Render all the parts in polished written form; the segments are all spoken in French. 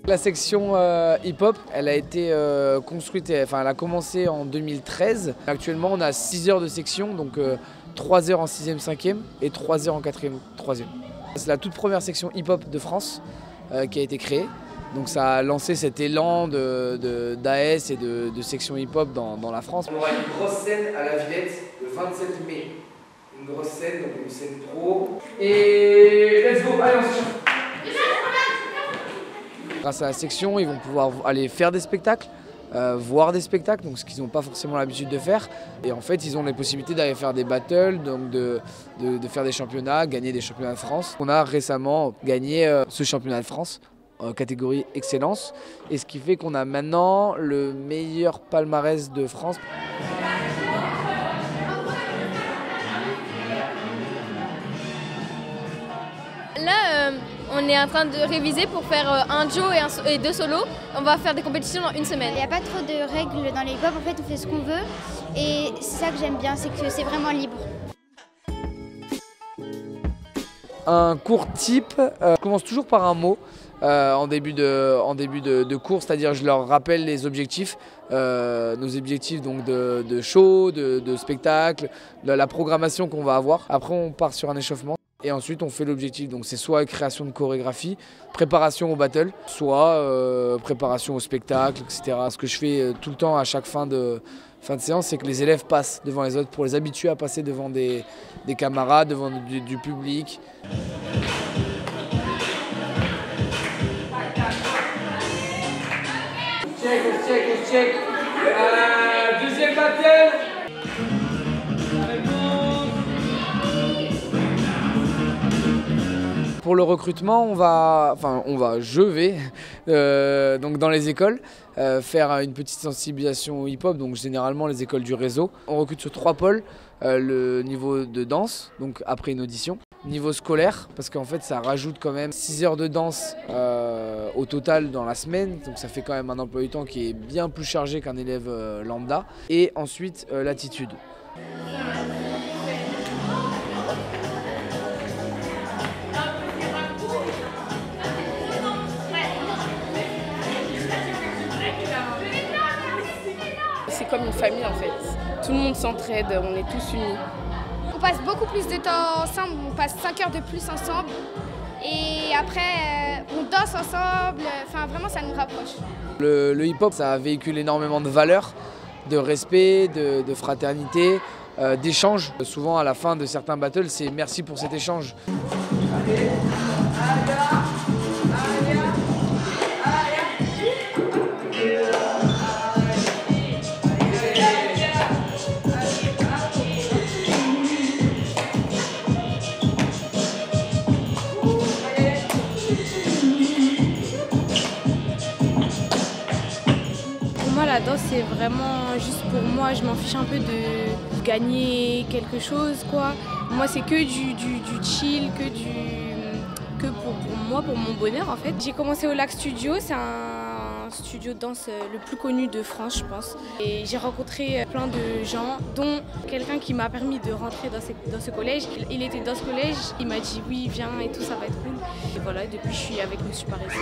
La section hip-hop, elle a été construite, enfin elle a commencé en 2013. Actuellement, on a 6 heures de section, donc 3 heures en 6e, 5e et 3 heures en 4e, 3e. C'est la toute première section hip-hop de France qui a été créée. Donc ça a lancé cet élan d'AS et de section hip-hop dans la France. On aura une grosse scène à la Villette le 27 mai. Une grosse scène, donc une scène pro. Et let's go, allez on se chauffe. Grâce à la section, ils vont pouvoir aller faire des spectacles, voir des spectacles, donc ce qu'ils n'ont pas forcément l'habitude de faire. Et en fait, ils ont les possibilités d'aller faire des battles, donc de faire des championnats, gagner des championnats de France. On a récemment gagné ce championnat de France en catégorie excellence, et ce qui fait qu'on a maintenant le meilleur palmarès de France. Là, on est en train de réviser pour faire un duo et 2 solos. On va faire des compétitions dans une semaine. Il n'y a pas trop de règles dans les hip-hop, en fait on fait ce qu'on veut et c'est ça que j'aime bien, c'est que c'est vraiment libre. Un cours type commence toujours par un mot en début de cours, c'est-à-dire je leur rappelle les objectifs, nos objectifs donc de show, de spectacle, de la programmation qu'on va avoir. Après on part sur un échauffement. Et ensuite on fait l'objectif, donc c'est soit création de chorégraphie, préparation au battle, soit préparation au spectacle, etc. Ce que je fais tout le temps à chaque fin de séance, c'est que les élèves passent devant les autres pour les habituer à passer devant des camarades, devant du public. Check. Deuxième battle. Pour le recrutement, je vais donc dans les écoles faire une petite sensibilisation au hip-hop, donc généralement les écoles du réseau. On recrute sur 3 pôles, le niveau de danse, donc après une audition. Niveau scolaire, parce qu'en fait ça rajoute quand même 6 heures de danse au total dans la semaine, donc ça fait quand même un emploi du temps qui est bien plus chargé qu'un élève lambda. Et ensuite l'attitude. C'est comme une famille en fait. Tout le monde s'entraide, on est tous unis. On passe beaucoup plus de temps ensemble, on passe 5 heures de plus ensemble. Et après, on danse ensemble, enfin vraiment ça nous rapproche. Le hip-hop, ça véhicule énormément de valeurs, de respect, de fraternité, d'échange. Souvent à la fin de certains battles, c'est merci pour cet échange. La danse c'est vraiment juste pour moi, je m'en fiche un peu de gagner quelque chose quoi. Moi c'est que du chill, que pour moi, pour mon bonheur en fait. J'ai commencé au Lac Studio, c'est un studio de danse le plus connu de France je pense. Et j'ai rencontré plein de gens, dont quelqu'un qui m'a permis de rentrer dans ce collège. Il était dans ce collège, il m'a dit oui viens et tout, ça va être cool. Et voilà, depuis je suis avec Monsieur Parisi.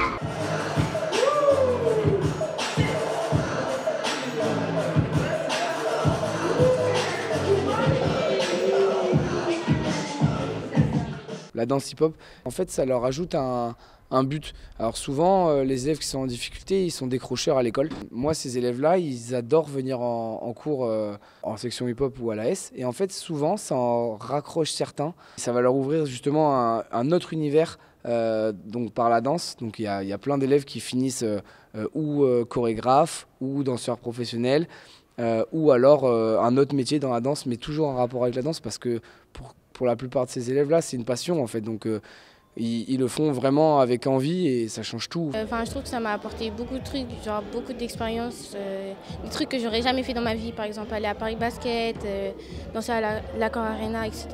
La danse hip-hop, en fait, ça leur ajoute un but. Alors souvent, les élèves qui sont en difficulté, ils sont décrocheurs à l'école. Moi, ces élèves-là, ils adorent venir en cours en section hip-hop ou à l'AS. Et en fait, souvent, ça en raccroche certains. Ça va leur ouvrir justement un autre univers donc par la danse. Donc il y a plein d'élèves qui finissent ou chorégraphes ou danseurs professionnels. Ou alors un autre métier dans la danse, mais toujours en rapport avec la danse, parce que pour la plupart de ces élèves-là, c'est une passion en fait. Donc ils le font vraiment avec envie et ça change tout. Je trouve que ça m'a apporté beaucoup de trucs, genre beaucoup d'expériences, des trucs que j'aurais jamais fait dans ma vie, par exemple aller à Paris Basket, danser à l'Accor Arena, etc.